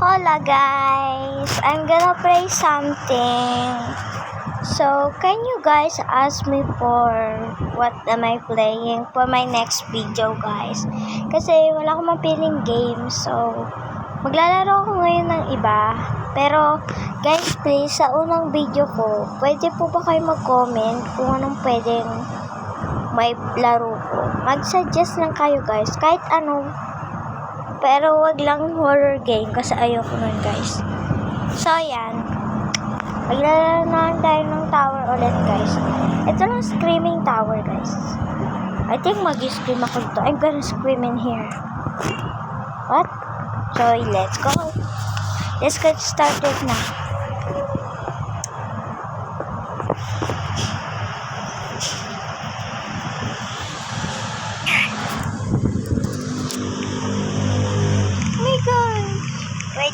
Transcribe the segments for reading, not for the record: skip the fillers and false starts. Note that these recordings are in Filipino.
Hola guys, I'm gonna play something. So can you guys ask me for what am I playing for my next video guys? Kasi wala akong mapiling game, so maglalaro ako ngayon ng iba. Pero guys please, sa unang video ko, pwede po ba kayo mag-comment kung anong pwedeng may laro ko? Mag-suggest lang kayo guys, kahit anong. Pero wag lang horror game kasi ayoko nun guys. So yan. Maglalaro na tayo ng tower ulit guys. Ito lang screaming tower guys. I think mag-scream ako dito. I'm gonna scream in here. What? So let's go. Let's get started na.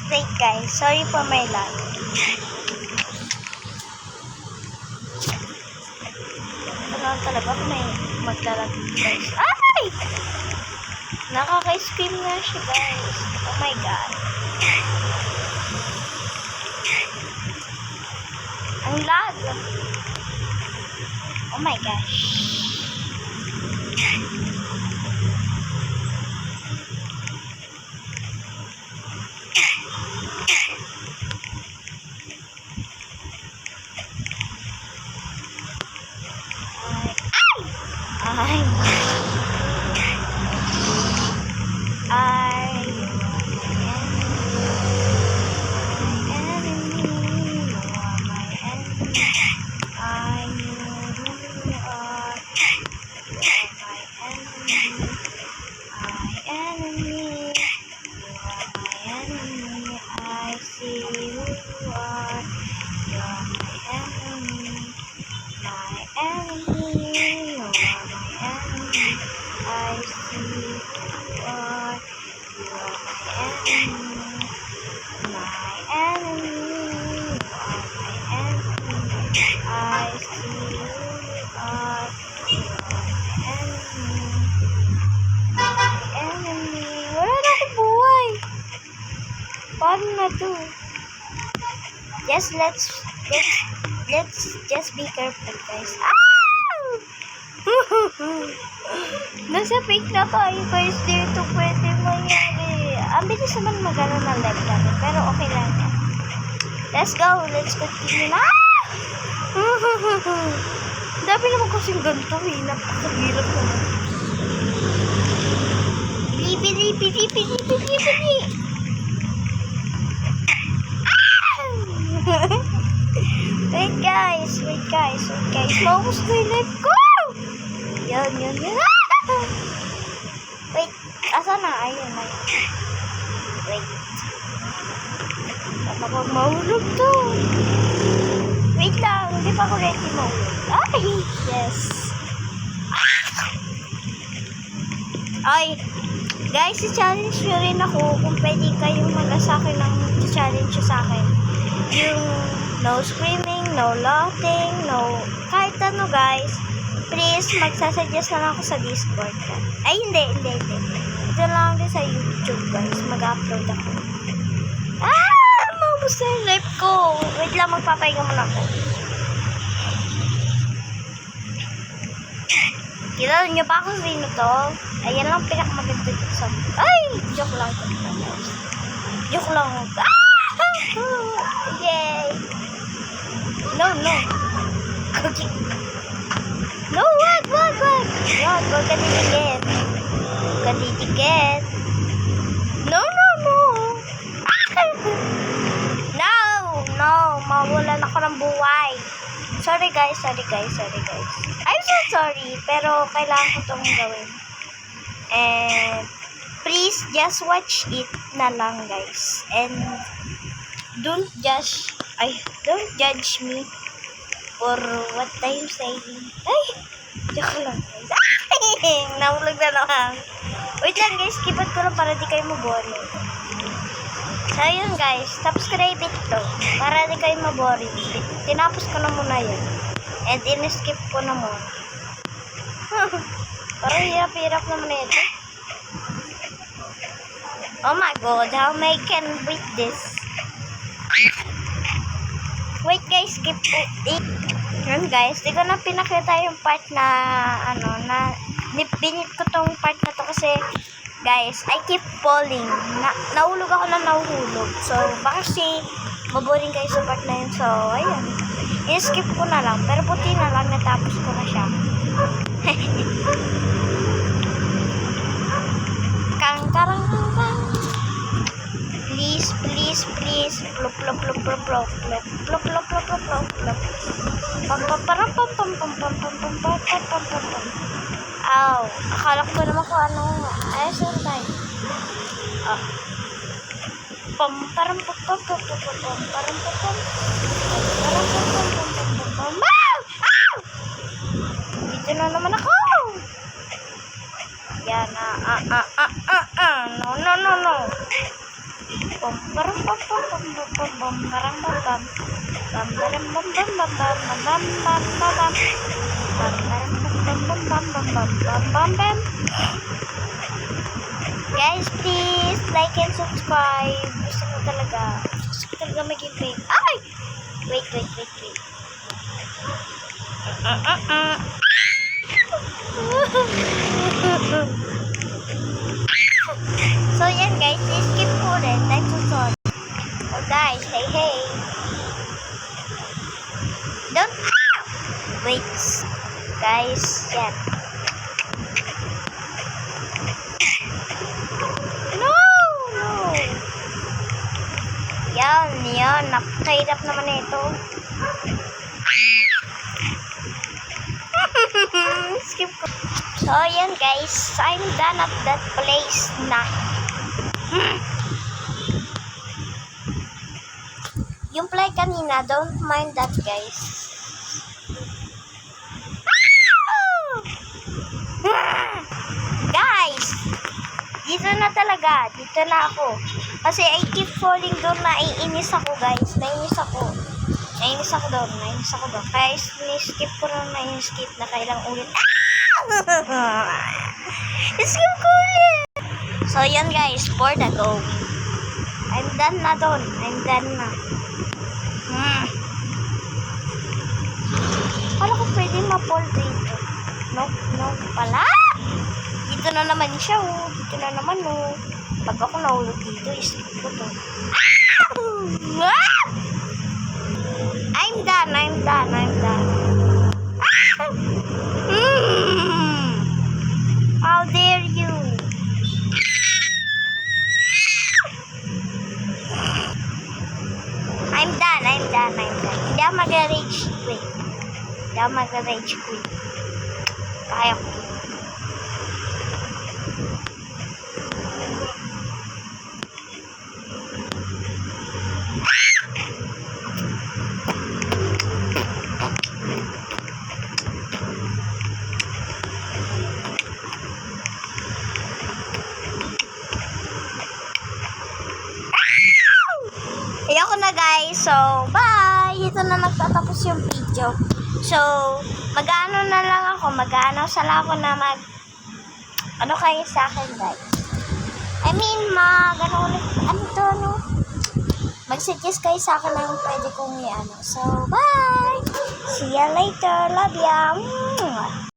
Wait guys, sorry for my lag. Ito na talaga kung may maglalag guys. Ay! Nakaka-scream nga siya guys. Oh my god. Ang lag. Oh my gosh. Paano na to? Let's just be careful guys. Nasa fake na tayo guys. Dito pwede mangyari. Ang bilis naman magano na live namin. Pero okay lang yan. Let's go. Let's continue na. Dami naman kasing ganito eh. Napakahirap naman. Bili. Wait guys. Maubos na yung life ko. Yan. Wait, asa na? Ayun. Wait. Dapat ako mahulog to. Wait lang, hindi pa ako ready mahulog. Ay, yes. Ay, guys, i-challenge nyo rin ako kung pwede kayong mag-asakin ng challenge sa akin. Yung no screaming, no laughing, no kahit ano guys. Please, magsasuggest na lang ako sa Discord. Ay, hindi. Ito lang din sa YouTube guys. Mag-upload ako. Maubos na yung life ko. Wait lang, magpapahinga muna ako. Kilala nyo ba kung sino to? Ayan lang pinakamaganda dito sa... Ay! Joke lang. Yay! No. Cookie. No, wag. Wag ka titikit. No. No, mawalan ako ng buhay. Sorry guys. I'm so sorry, pero kailangan ko itong gawin. And please just watch it na lang guys. And don't judge me for what I'm saying. Ay, joke lang guys. Nahulog na lang. Wait lang guys, keyboard ko lang para di kayo maboring. So yun guys, subscribe it to para di kayo maboring. Tinapos ko na muna yun. And in-skip ko na muna. Parang hirap naman na ito. Oh my god, how I can beat this? Wait guys, skip it. Yun guys, di ko na pinakita yung part na, binit ko tong part na to kasi, guys, I keep falling. Nahulog ako na nahuhulog. So, baka maboring kayo sa part na yun. So, ayun. I-skip ko na lang. Pero puti na lang, natapos ko na siya. Karang. Please, please, please. Plop, plop, plop, plop, plop, plop, plop, plop, plop, plop, plop, plop. Pam, pam, pam, pam, pam, pam, pam, pam, pam, pam, pam, pam, pam. Ow. Akala ko naman kung ano. Ayos lang tayo. Pam, parang pam, pam, pam, pam, pam, pam, parang pam, pam. Parang pam, pam, pam, pam, pam, pam. Ow! Ow! Dito na naman ako. Yan, no. Pam, parang pam, pam, pam, pam, pam, pam, parang pam, pam. Bam, parang bam, bam, bam, bam, bam, bam, bam, bam, bam. Bam, parang bam, bam, bam, bam, bam, bam, bam, bam. Guys, please like and subscribe. Gusto ko talaga maging big. Ay! Wait. So yan guys, skip ko rin. Time to sort. So guys, hey. Don't. Wait. Guys, yan. No. Yan. Napakahirap naman ito. Skip ko. So, yan guys. I'm done at that place na. Yung play kanina, don't mind that guys. Guys! Dito na talaga. Dito na ako. Kasi I keep falling doon. Naiinis ako guys. Naiinis ako doon. Kaya skip ko na skip na kailang ulit. Skip ko ulit. So yan guys. For the go. I'm done na doon. Kala ko pwede ma-fall dito. No pala. Dito na naman siya oh. Pag ako nahulog dito, skip ko to. I'm done. How dare you? I'm done. Hindi ako mag-rage quit. Kaya ko. Ayoko na guys. So, bye! Ito na nagtatapos yung video. So, mag-ano sala ako na ano kayo sa akin guys. Mag-suggest kayo sa akin ng pwede kong i-ano. So, bye! See ya later. Love ya!